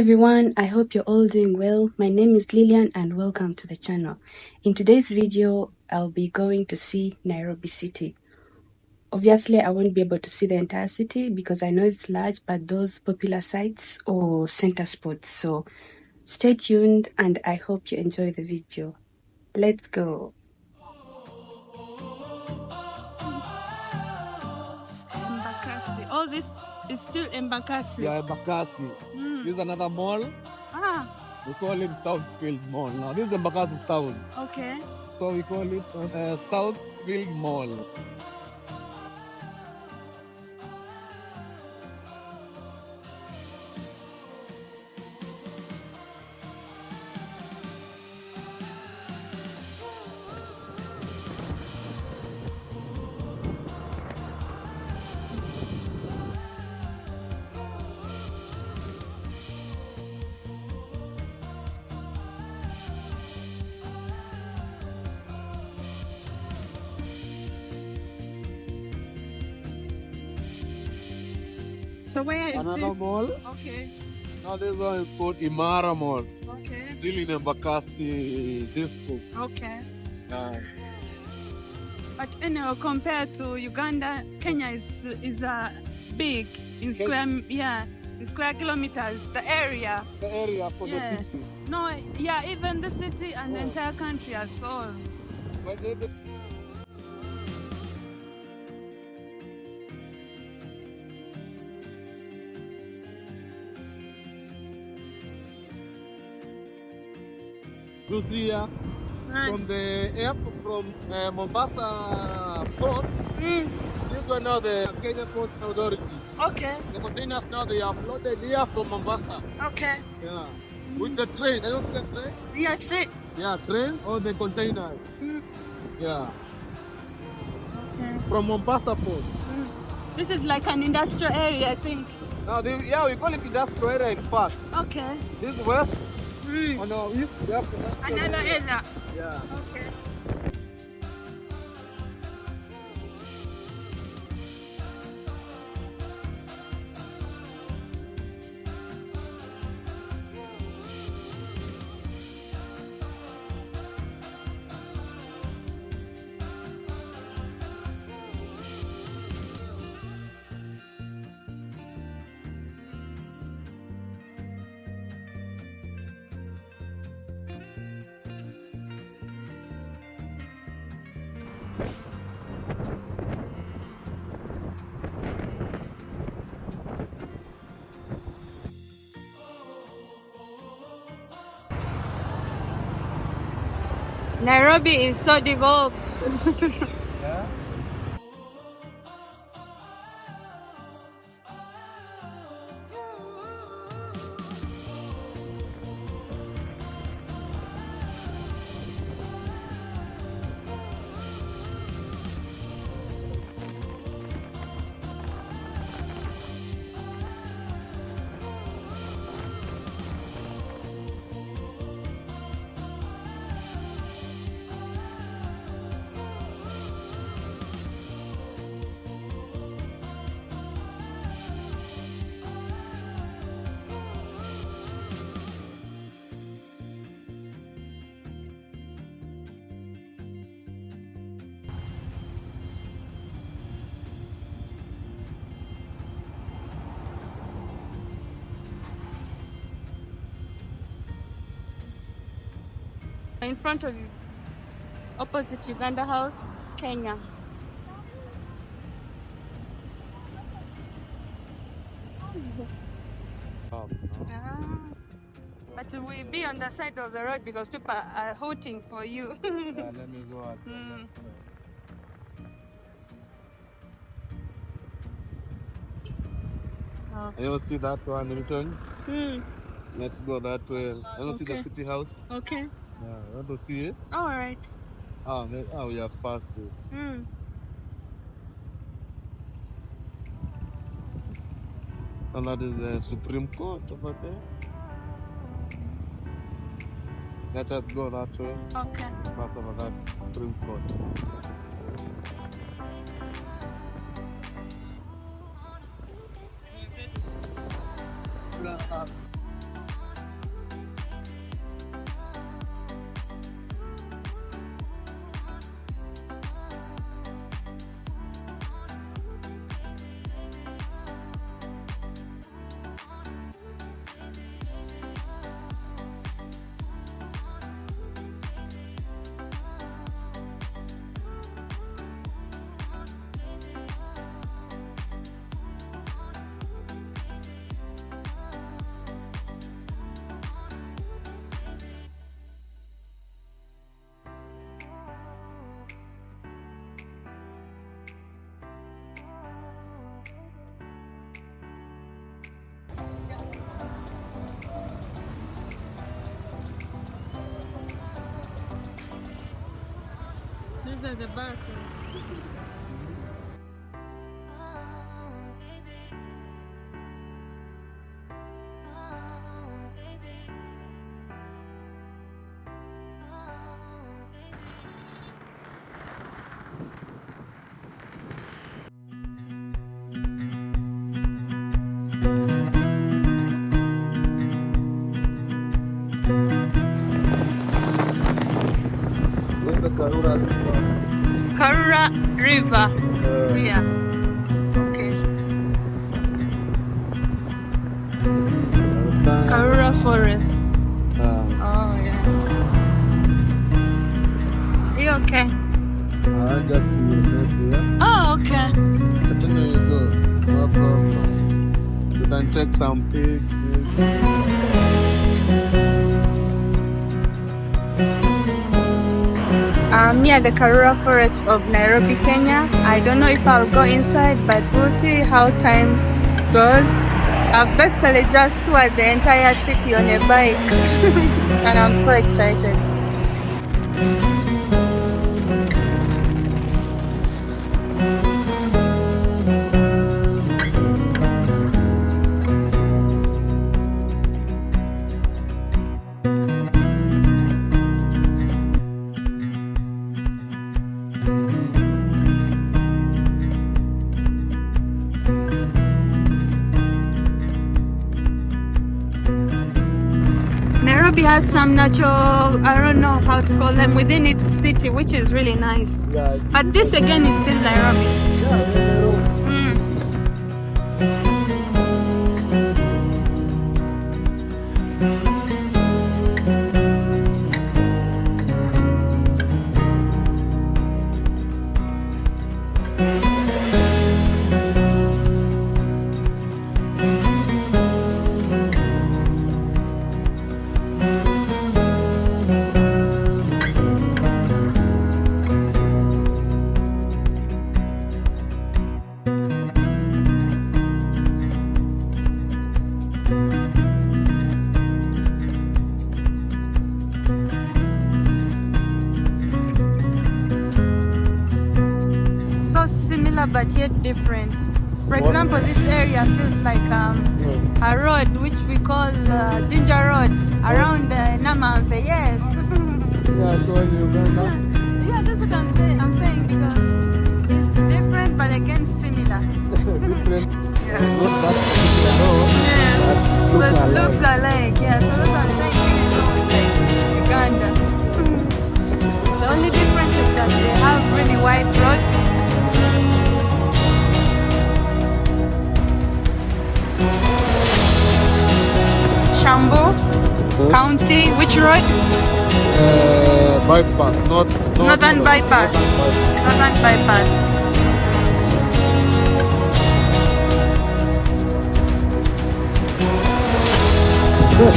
everyone, I hope you're all doing well. My name is Lillian and welcome to the channel. In today's video, I'll be going to see Nairobi City. Obviously, I won't be able to see the entire city because I know it's large, but those popular sites or center spots. So stay tuned and I hope you enjoy the video. Let's go. Embakasi. All this is still Embakasi. Yeah, Embakasi. This is another mall. We call it Southfield Mall. Now, this is Embakasi South. Okay. So we call it Southfield Mall. So where is Another this? mall. Okay. Now this one is called Imara Mall. Okay. Still in Embakasi district. Okay. But anyway, compared to Uganda, Kenya is big in square in square kilometers. The area. The area for the city. No, even the city and the entire country as well. But you see here, from the airport, from Mombasa port, you go now the Kenya Port Authority. Okay. The containers now they are loaded here from Mombasa. Okay. Yeah. With the train, I don't see the train. Yes, it. Yeah, train or the containers. Yeah. Okay. From Mombasa port. This is like an industrial area, I think. Now, we call it industrial area in fact. Okay. This is west. On our east, we have Another area. Yeah. Okay. Nairobi is so developed. Yeah. In front of you, opposite Uganda House, Kenya. But we'll be on the side of the road because people are hooting for you. Let me go out. You see that one in return? Let's go that way. I don't see the city house. Okay. Yeah, you want to see it? All right. We have passed it. And that is the Supreme Court over there. Let us go that way. Okay. Pass over that Supreme Court. are the buses. This is the Karura River. Karura River. Yeah. Okay. Karura Forest. Oh yeah. Are you okay? Just to here. Oh okay. Continue you go. No problem. You can take some pictures. I'm near the Karura Forest of Nairobi, Kenya. I don't know if I'll go inside, but we'll see how time goes. I've basically just toured the entire city on a bike and I'm so excited. Nairobi has some natural, I don't know how to call them, within its city, which is really nice. Yeah, But this again is still Nairobi. So similar but yet different. For example, this area feels like a road which we call Ginger Road around Namamfe. Yes. Yeah, so in Uganda. Yeah, that's what I'm saying because it's different but again similar. Different. Yeah. Not that particular, no. Yeah. But But looks alike. Yeah, so that's what I'm saying. It's almost like Uganda. The only difference is that they have really wide roads. Shambo County, which road? Bypass, not Northern bypass. Northern bypass.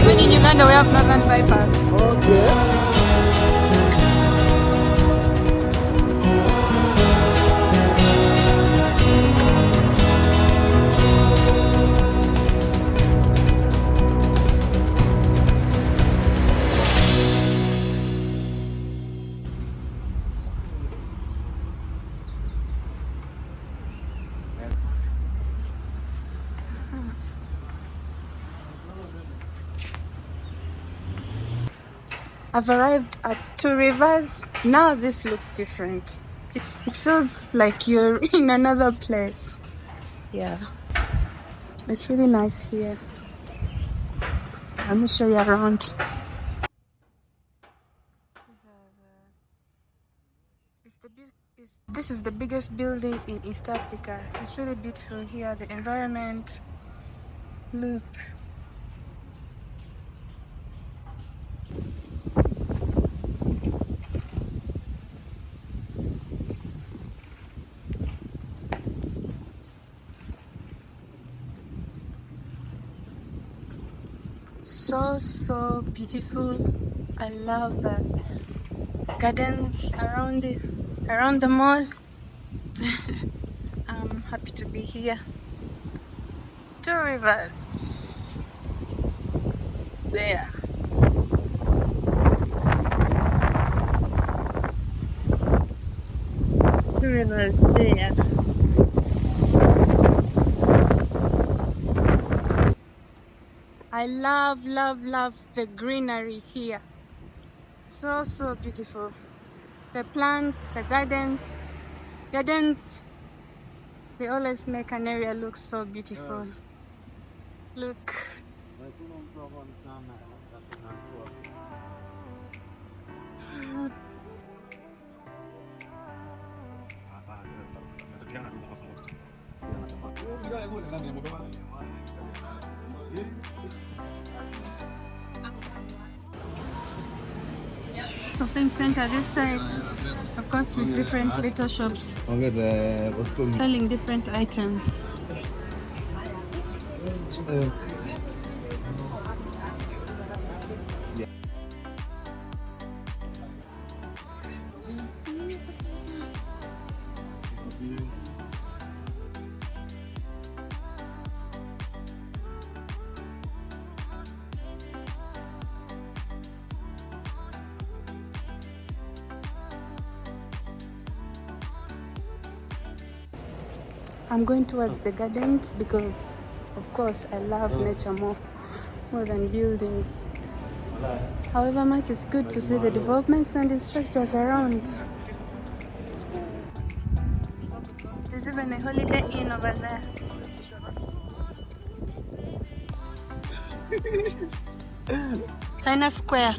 Even in Uganda we have northern bypass. Okay. I've arrived at Two Rivers. Now this looks different. It feels like you're in another place. Yeah. It's really nice here. Let me show you around. This is the biggest building in East Africa. It's really beautiful here. The environment. Look. So beautiful. I love the gardens around the mall. I'm happy to be here. Two Rivers. There. two rivers there. I love the greenery here. So beautiful. The plants, the gardens, they always make an area look so beautiful. Look. Shopping center this side, of course, with different little shops selling different items. I'm going towards the gardens because, of course, I love nature more than buildings. However much it's good to see the developments and the structures around. There's even a Holiday Inn over there. China Square.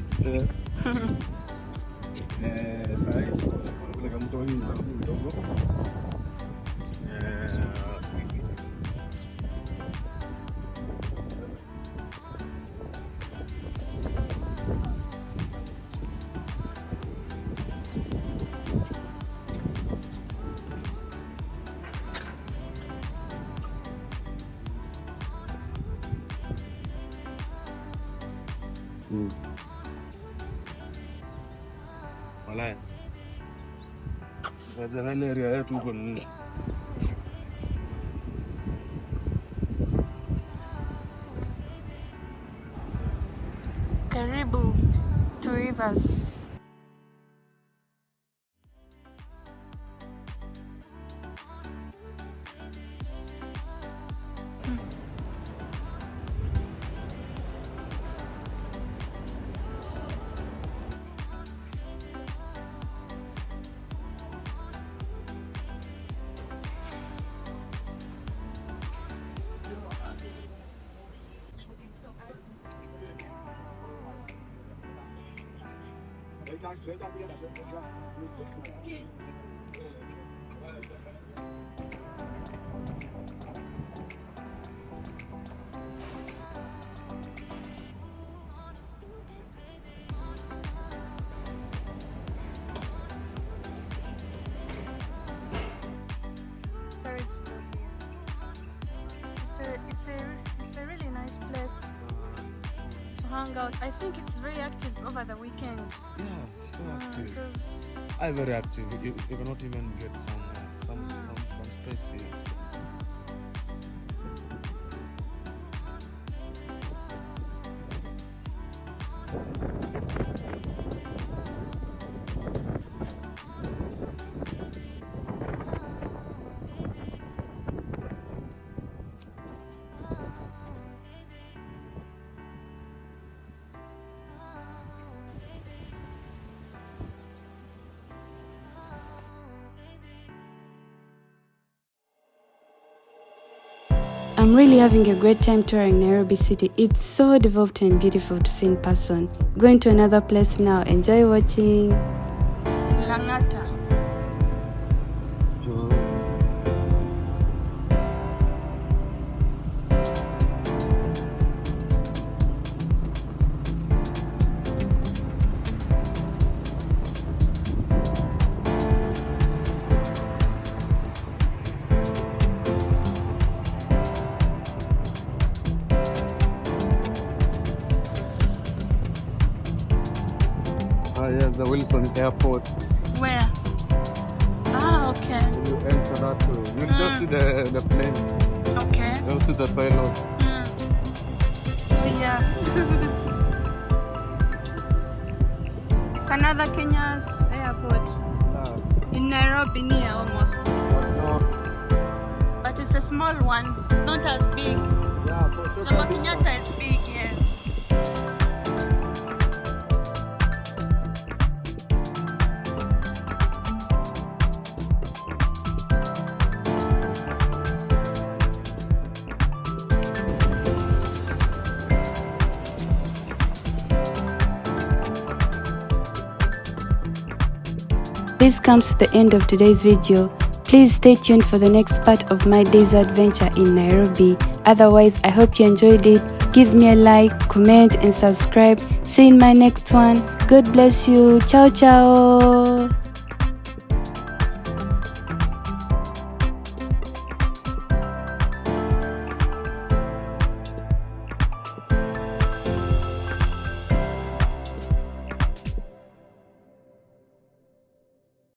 Karibu to Rivers. It's a really nice place to hang out. I think it's very active over the weekend. Yeah, so active. I'm very active. You cannot even get some space here. I'm really having a great time touring Nairobi City. It's so developed and beautiful to see in person. Going to another place now. Enjoy watching. Langata. Yes, the Wilson Airport. Where? Ah, okay. When you enter that way, you'll just see the planes. Okay. You'll see the pilots. Oh, yeah. It's another Kenya's airport. in Nairobi near almost. No. But it's a small one. It's not as big. Yeah, for sure. Jomo Kenyatta is big, yes. This comes to the end of today's video. Please stay tuned for the next part of my day's adventure in Nairobi. Otherwise, I hope you enjoyed it. Give me a like, comment and subscribe. See you in my next one. God bless you. Ciao, ciao.